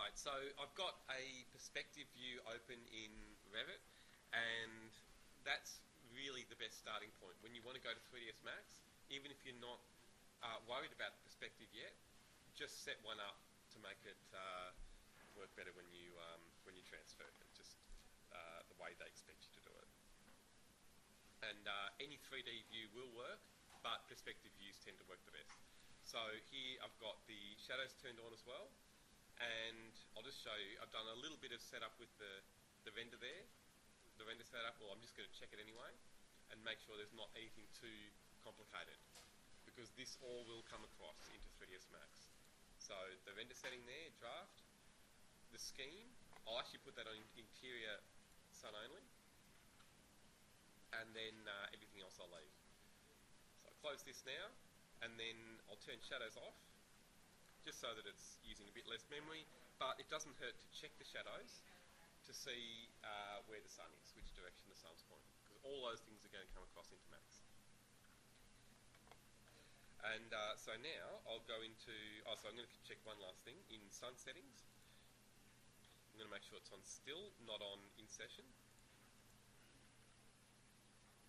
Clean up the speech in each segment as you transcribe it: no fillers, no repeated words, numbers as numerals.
Right, so I've got a perspective view open in Revit, and that's really the best starting point. When you want to go to 3ds Max, even if you're not worried about the perspective yet, just set one up to make it work better when you transfer it. It's just the way they expect you to do it. And any 3D view will work, but perspective views tend to work the best. So here I've got the shadows turned on as well. And I'll just show you, I've done a little bit of setup with the render there, the render setup. Well, I'm just going to check it anyway and make sure there's not anything too complicated, because this all will come across into 3ds Max. So the render setting there, draft, the scheme, I'll actually put that on interior sun only, and then everything else I'll leave. So I'll close this now, and then I'll turn shadows off, just so that it's using a bit less memory, but it doesn't hurt to check the shadows to see where the sun is, which direction the sun's pointing, because all those things are going to come across into Max. And so now I'll go into, so I'm going to check one last thing in sun settings. I'm going to make sure it's on still, not on in session.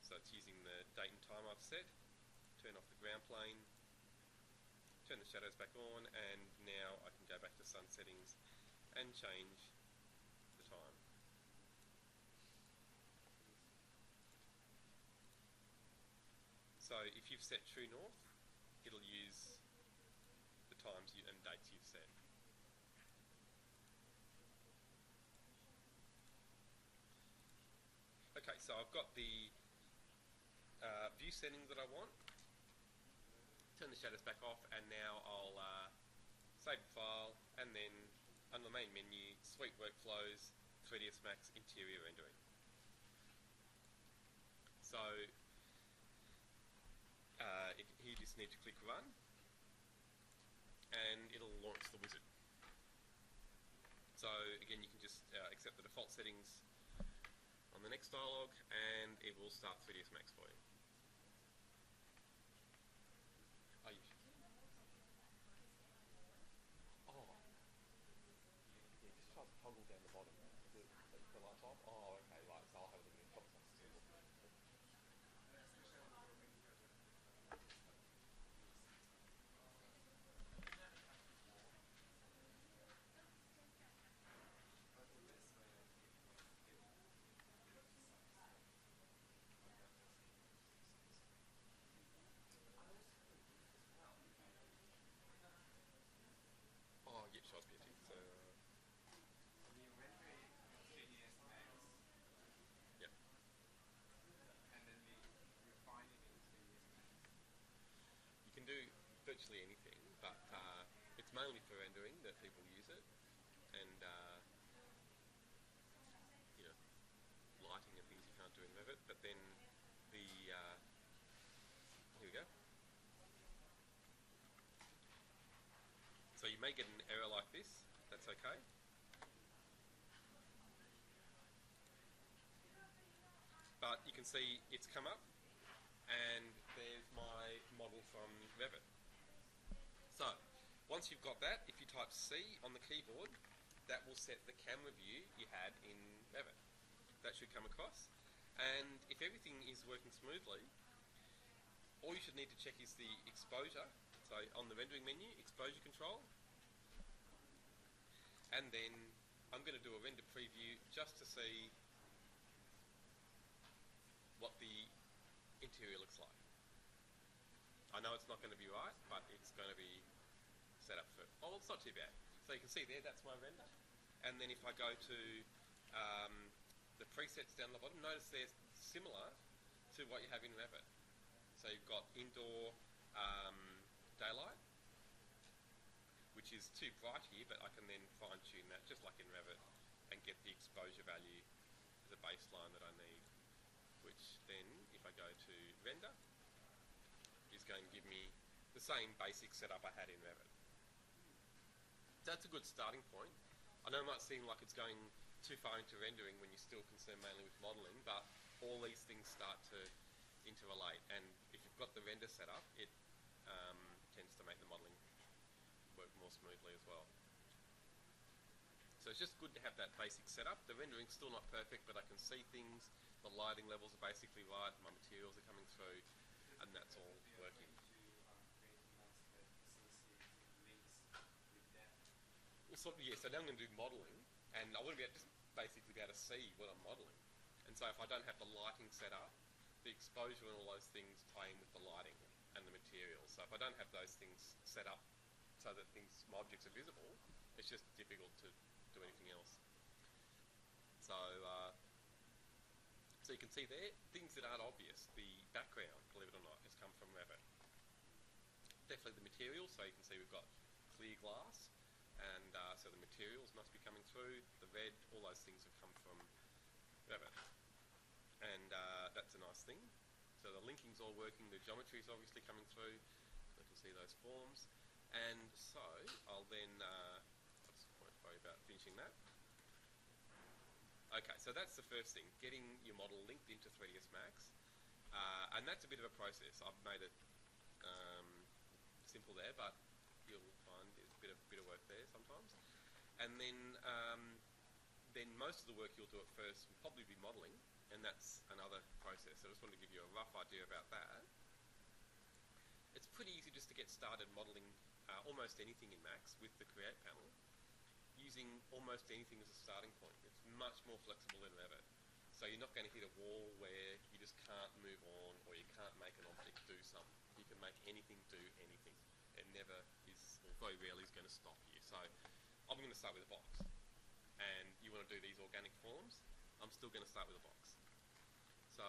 So it's using the date and time I've set. Turn off the ground plane. Turn the shadows back on, and now I can go back to sun settings and change the time. So if you've set true north, it'll use the times and dates you've set. Okay, so I've got the view settings that I want. Turn the shadows back off, and now I'll save the file, and then under the main menu, Suite Workflows, 3ds Max Interior Rendering. So here you just need to click Run, and it'll launch the wizard. So again, you can just accept the default settings on the next dialog, and it will start 3ds Max for you. Toggle down the bottom, the lights off. Oh, okay, right, so I'll have a look at it. Oh, yeah, shows beauty. So, yep. You can do virtually anything, but it's mainly for rendering that people use it, and you know, lighting and things you can't do in Revit. But then the here we go. So you may get an error like this. That's okay. But you can see it's come up, and there's my model from Revit. So once you've got that, if you type C on the keyboard, that will set the camera view you had in Revit. That should come across. And if everything is working smoothly, all you should need to check is the exposure. So on the rendering menu, exposure control. And then I'm going to do a render preview just to see what the interior looks like. I know it's not going to be right, but it's going to be set up for, oh, it's not too bad. So you can see there, that's my render. And then if I go to the presets down the bottom, notice they're similar to what you have in Revit. So you've got indoor daylight, which is too bright here, but I can then fine tune that just like in Revit and get the exposure value as a baseline that I need, which then, if I go to render, is going to give me the same basic setup I had in Revit. That's a good starting point. I know it might seem like it's going too far into rendering when you're still concerned mainly with modelling, but all these things start to interrelate, and if you've got the render set up, it tends to make the modelling work more smoothly as well. So it's just good to have that basic setup. The rendering's still not perfect, but I can see things. The lighting levels are basically right. My materials are coming through, and that's all working. So now I'm going to do modelling, and I want to just basically be able to see what I'm modelling. And so if I don't have the lighting set up, the exposure and all those things tie in with the lighting and the materials. So if I don't have those things set up so that my objects are visible, it's just difficult to do anything else. So, so you can see there, things that aren't obvious. The background, believe it or not, has come from Revit. Definitely the materials, so you can see we've got clear glass, and so the materials must be coming through. The red, all those things have come from Revit, and that's a nice thing. So the linking's all working, the geometry is obviously coming through, so you can see those forms. And so I'll then, I just won't worry about finishing that. Okay, so that's the first thing, getting your model linked into 3ds Max, and that's a bit of a process. I've made it simple there, but you'll find there's a bit of work there sometimes. And then most of the work you'll do at first will probably be modelling, and that's another process. So I just wanted to give you a rough idea about that. It's pretty easy just to get started modelling almost anything in Max with the Create panel, using almost anything as a starting point. It's much more flexible than Revit. So you're not going to hit a wall where you just can't move on, or you can't make an object do something. You can make anything do anything. It never is, or very rarely is going to stop you. So I'm going to start with a box. And you want to do these organic forms, I'm still going to start with a box. So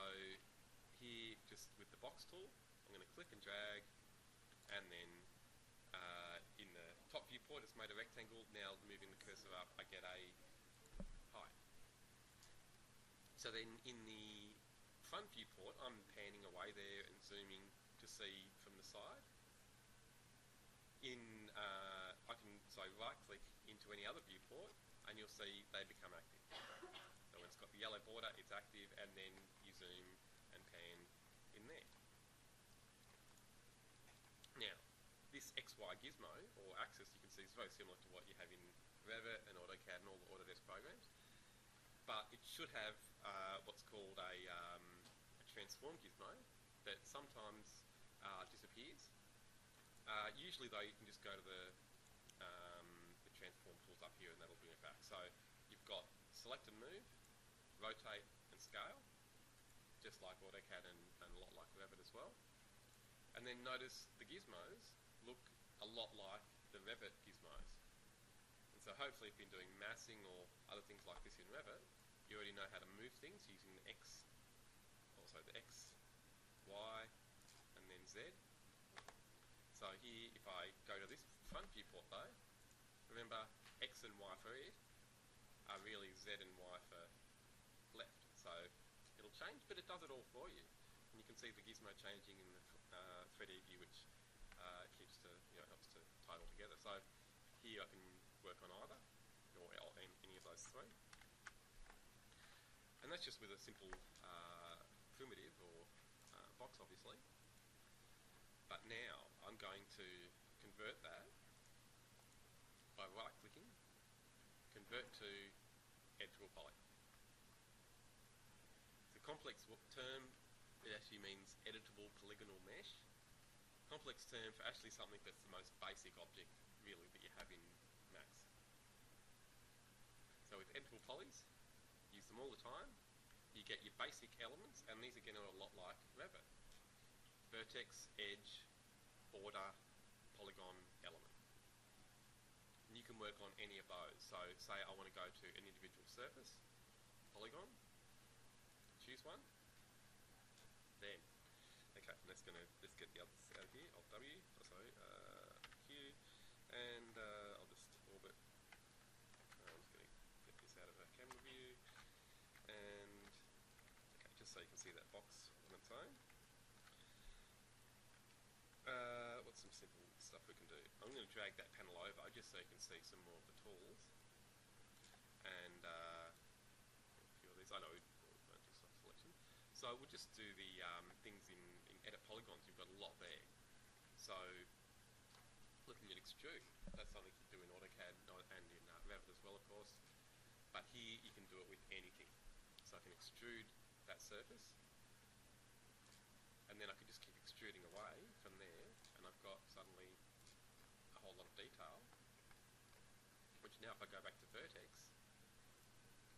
here, just with the box tool, I'm going to click and drag, and then in the top viewport it's made a rectangle. Now moving the cursor up, I get a height. So then in the front viewport, I'm panning away there and zooming to see from the side. I can right click into any other viewport, and you'll see they become active. So when it's got the yellow border, it's active, and then you zoom and pan in there. Now, this XY gizmo, or axis, you can see is very similar to what you have in Revit and AutoCAD and all the Autodesk programs, but it should have what's called a transform gizmo that sometimes disappears. Usually though, you can just go to the transform tools up here, and that'll bring it back. So you've got select and move, rotate and scale, just like AutoCAD and a lot like Revit as well. And then notice the gizmos look a lot like the Revit gizmos. And so hopefully if you've been doing massing or other things like this in Revit, you already know how to move things using the X, also the X, Y, and then Z. So here, if I go to this front viewport though, remember X and Y for it are really Z and Y for left. So it'll change, but it does it all for you. And you can see the gizmo changing in the 3D view, which keeps helps to tie it all together. So here I can work on either, or any of those three. And that's just with a simple primitive or box, obviously. But now I'm going to convert that by right-clicking, convert to editable poly. It's a complex term. It actually means editable polygonal mesh. Complex term for actually something that's the most basic object, really, that you have in Max. So with editable polys, use them all the time. You get your basic elements, and these are going to a lot like Revit. Vertex, edge, border, polygon, element. And you can work on any of those. So say I want to go to an individual surface, polygon, choose one, then. Okay, let's get the others out of here, Alt W, Q, and I'll just orbit. I'm just going to get this out of a camera view, and okay, just so you can see that box on its own. What's some simple stuff we can do? I'm going to drag that panel over just so you can see some more of the tools. And a few of these, I know we won't do site selection. So we'll just do the things in edit polygons. You've got a lot there. So looking at extrude, that's something you can do in AutoCAD and in Revit as well, of course. But here you can do it with anything. So I can extrude that surface, and then I can just keep extruding away from there, and I've got suddenly a whole lot of detail, which now if I go back to vertex,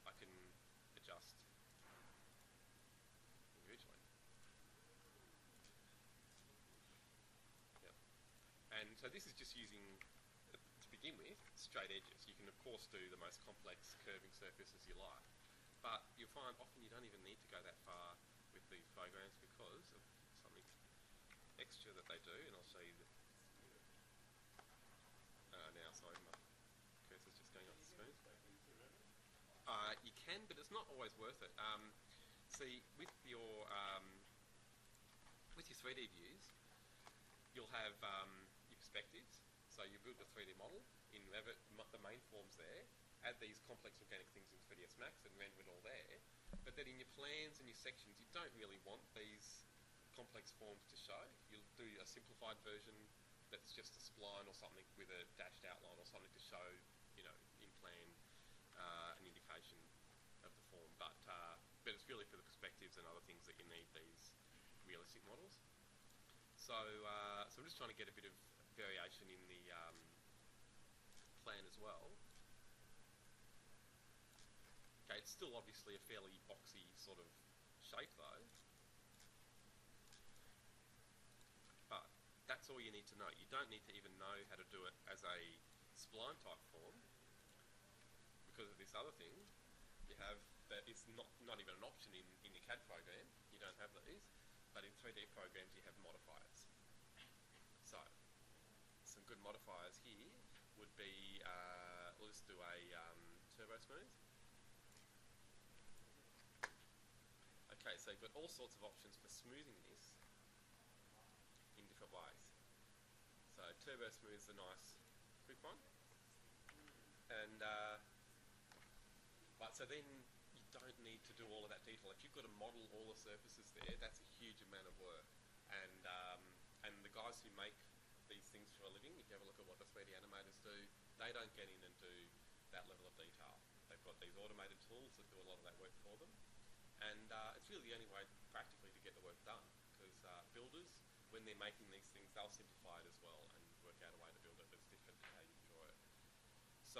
I can adjust individually. Yep. And so this is just using, to begin with, straight edges. You can of course do the most complex curving surfaces you like, but you'll find often you don't even need to go that far with these programs because of something extra that they do, and I'll show you the now, sorry, my cursor's just going off the screen. You can, but it's not always worth it. See, with your 3D views, you'll have your perspectives. So you build the 3D model in Revit, the main forms there, add these complex organic things in 3ds Max and render it all there. But then in your plans and your sections, you don't really want these complex forms to show. You'll do a simplified version that's just a spline or something with a dashed outline or something to show, you know, in plan an indication of the form. But it's really for the perspectives and other things that you need these realistic models. So so I'm just trying to get a bit of variation in the plan as well. Okay, it's still obviously a fairly boxy sort of shape though. But that's all you need to know. You don't need to even know how to do it as a spline type form, because of this other thing you have that is not even an option in your CAD program. You don't have these, but in 3D programs you have modifiers. So some good modifiers here would be, we'll just do a turbo smooth. Okay, so you've got all sorts of options for smoothing this in different ways. So turbo smooth is a nice quick one, and but so then you don't need to do all of that detail. If you've got to model all the surfaces there, that's a huge amount of work. And the guys who make these things for a living, if you have a look at what the 3D animators do, they don't get in and do that level of detail. They've got these automated tools that do a lot of that work for them. And it's really the only way practically to get the work done, because builders, when they're making these things, they'll simplify it as well and work out a way to build it that's different to how you draw it. So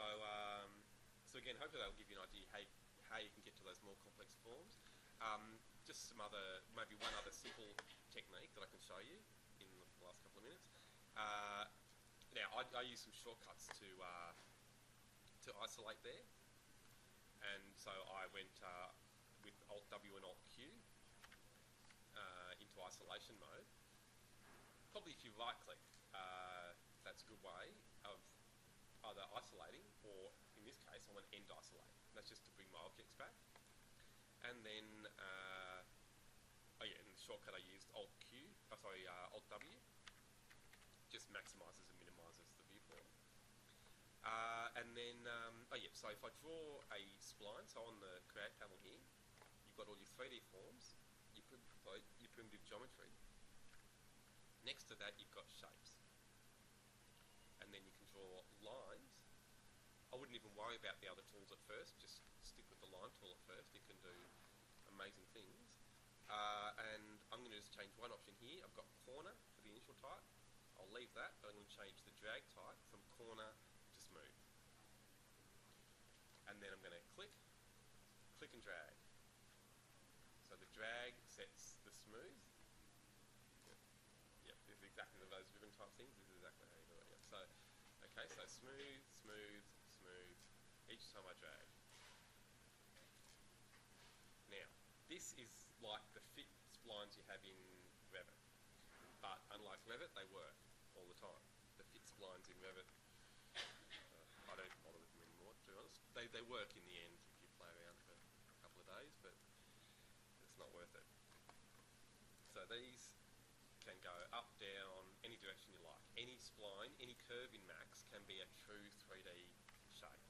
so again, hopefully that'll give you an idea how you can get to those more complex forms. Just some other, maybe one other simple technique that I can show you in the last couple of minutes. Now, I use some shortcuts to isolate there, and so I went with Alt W and Alt Q into isolation mode. Probably if you right click, that's a good way of either isolating, or in this case I want end isolate. That's just to bring my objects back. And then, oh yeah, in the shortcut I used Alt W, just maximizes and minimizes the viewport. And then, oh yeah, so if I draw a spline, so on the create panel here, you've got all your 3D forms, your primitive geometry. Next to that, you've got shapes. And then you can draw lines. I wouldn't even worry about the other tools at first, just stick with the line tool at first. It can do amazing things. And I'm going to just change one option here. I've got corner for the initial type. I'll leave that, but I'm going to change the drag type from corner to smooth. And then I'm going to click and drag. So the drag sets the smooth. Yep, this is exactly those ribbon type things. This is exactly how you do it. Yep. So, okay, so smooth, smooth, smooth, each time I drag. Now, this is like the fit splines you have in Revit. But unlike Revit, they work all the time. The fit splines in Revit, I don't bother with them anymore, to be honest. They work in the end if you play around for a couple of days, but it's not worth it. So these can go up, down, any direction you like. Any spline, any curve in Max can be a true 3D shape.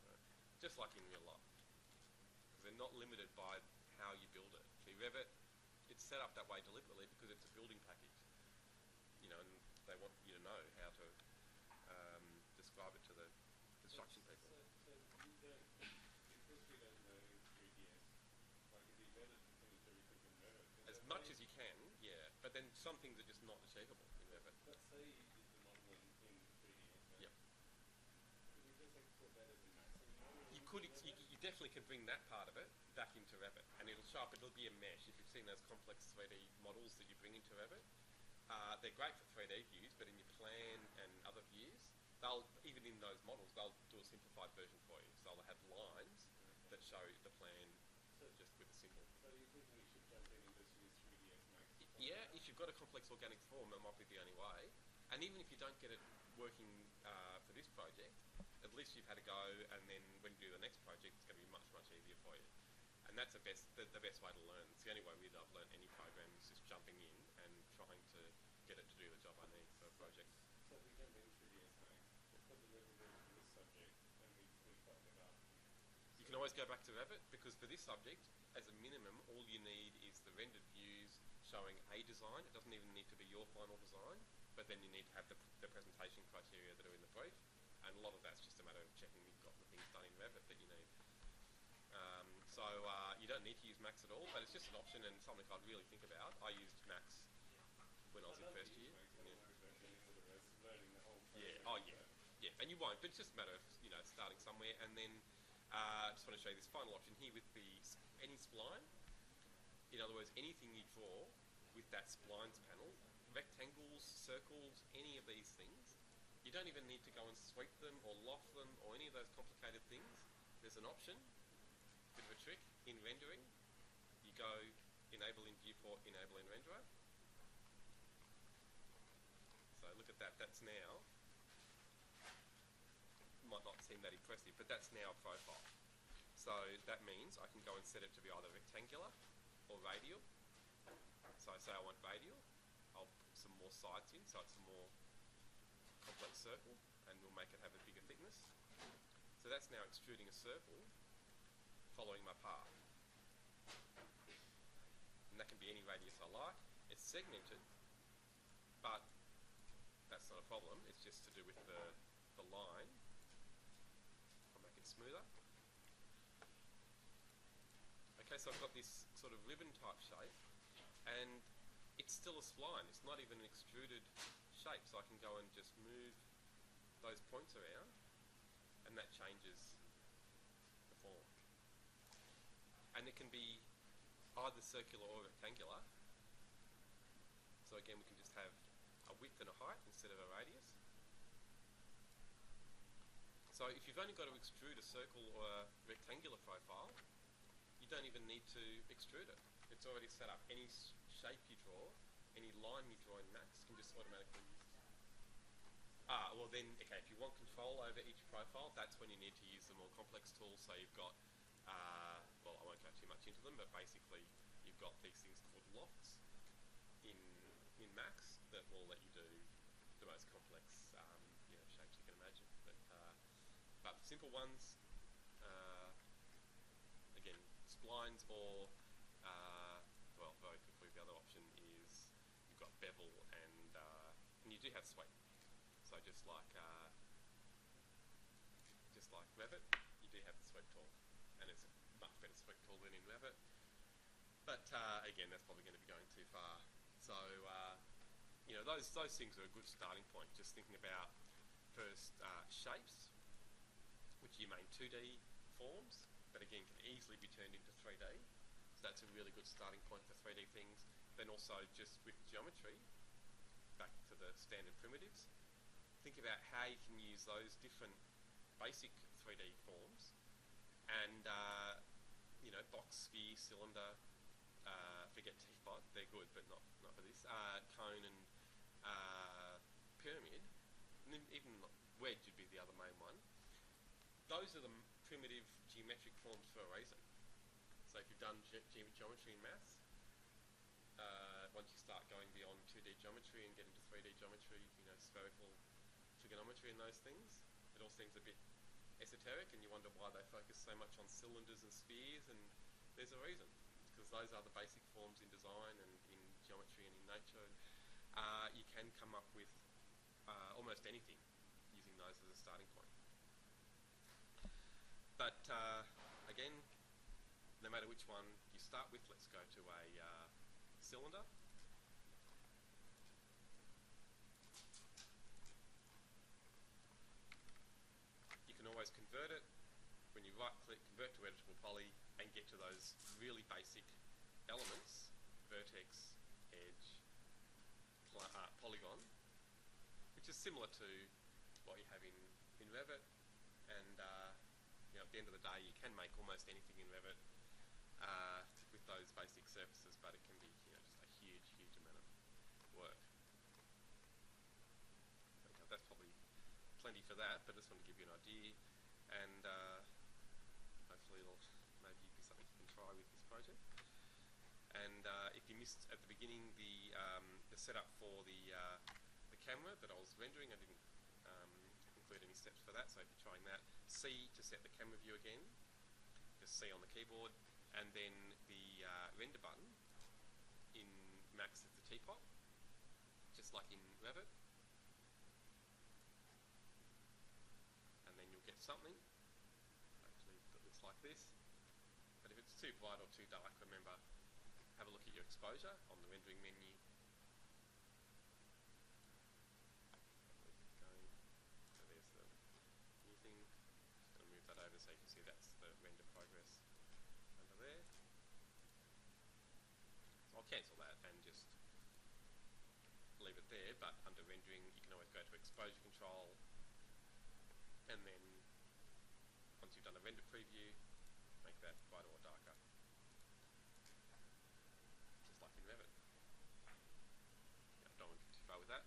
Right. Just like in real life. Because they're not limited by how you build it. See, Revit, it's set up that way deliberately because it's a building package. You know, and they want you to know how to describe it to the construction people. So and some things are just not achievable in Revit. Let's say you did the modelling in 3ds Max. Yep. Could you just export that as a Max anymore? You could, you definitely can bring that part of it back into Revit, and it'll show up. It'll be a mesh. If you've seen those complex 3D models that you bring into Revit, they're great for 3D views, but in your plan and other views, they'll even in those models they'll do a simplified version for you. So they'll have lines that show the plan just with a symbol. So you think we should jump in and just use 3ds Max? Yeah, if you've got a complex organic form, that might be the only way. And even if you don't get it working for this project, at least you've had a go, and then when you do the next project, it's going to be much, much easier for you. And that's the best way to learn. It's the only way really I've learned any program is just jumping in and trying to get it to do the job I need for a project. So if we jump in 3ds Max, what the Revit for this subject, and we've talked about. You can always go back to Revit, because for this subject, as a minimum, all you need is the rendered views showing a design. It doesn't even need to be your final design, but then you need to have the presentation criteria that are in the brief, and a lot of that's just a matter of checking you've got the things done in Revit that you need. So you don't need to use Max at all, but it's just an option and something I'd really think about. I used Max when I was in first year. Yeah. Oh yeah. Yeah, and you won't, but it's just a matter of starting somewhere. And then I just want to show you this final option here with any spline. In other words, anything you draw with that splines panel, rectangles, circles, any of these things, you don't even need to go and sweep them or loft them or any of those complicated things. There's an option, bit of a trick, in rendering. You go enable in viewport, enable in renderer. So look at that, that's now, might not seem that impressive, but that's now a profile. So that means I can go and set it to be either rectangular or radial. So I say I want radial, I'll put some more sides in, so it's a more complex circle, and we'll make it have a bigger thickness. So that's now extruding a circle following my path. And that can be any radius I like. It's segmented, but that's not a problem. It's just to do with the line. I'll make it smoother. Okay, so I've got this sort of ribbon type shape, and it's still a spline. It's not even an extruded shape, so I can go and just move those points around, and that changes the form. And it can be either circular or rectangular. So again, we can just have a width and a height instead of a radius. So if you've only got to extrude a circle or a rectangular profile, you don't even need to extrude it. It's already set up. Any shape you draw, any line you draw in Max can just automatically... well then, okay, if you want control over each profile, that's when you need to use the more complex tools. So you've got, well, I won't go too much into them, but basically you've got these things called lofts in Max that will let you do the most complex shapes you can imagine. But simple ones, again, splines or, well, very quickly, the other option is you've got bevel and you do have sweep. So just like Revit, you do have the sweep tool, and it's a much better sweep tool than in Revit. But again, that's probably going to be going too far. So those things are a good starting point. Just thinking about first shapes, which you main 2D forms, but again can easily be turned into 3D. So that's a really good starting point for 3D things. Then also just with geometry, back to the standard primitives, think about how you can use those different basic 3D forms and box, sphere, cylinder, forget teapot, they're good but not for this, cone and pyramid, and then even wedge would be the other main one. Those are the primitive geometric forms for a reason. So if you've done geometry in maths, once you start going beyond 2D geometry and get into 3D geometry, spherical trigonometry and those things, it all seems a bit esoteric, and you wonder why they focus so much on cylinders and spheres, and there's a reason. It's because those are the basic forms in design and in geometry and in nature. You can come up with almost anything using those as a starting point. But again, no matter which one you start with, let's go to a cylinder. convert to editable poly, and get to those really basic elements: vertex, edge, polygon, which is similar to what you have in Revit. And at the end of the day, you can make almost anything in Revit with those basic surfaces, but it can be just a huge, huge amount of work. Okay, that's probably plenty for that, but I just want to give you an idea, and hopefully it'll maybe be something you can try with this project. And if you missed at the beginning the setup for the camera that I was rendering, I didn't include any steps for that, so if you're trying that, C to set the camera view again, just C on the keyboard, and then the render button in Max is the teapot, just like in Revit, and then you'll get something actually that looks like this. But if it's too bright or too dark, remember, have a look at your exposure on the rendering menu. So there's the new thing. Just going to move that over so you can see that's the render progress under there. So I'll cancel that and just leave it there, but under rendering you can always go to exposure control, and then once you've done a render preview, make that brighter or darker, just like in Revit. I don't want to go too far with that.